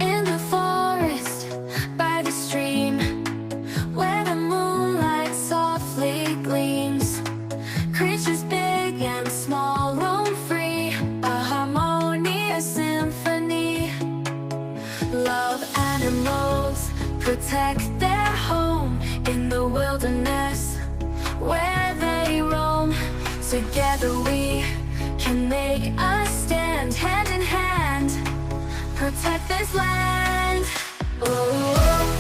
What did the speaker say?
In the forest, by the stream, where the moonlight softly gleams, creatures big and small roam free, a harmonious symphony. Love animals, protect their home in the wilderness where they roam. Together we can make a stand, hand in hand, protect this land. Oh.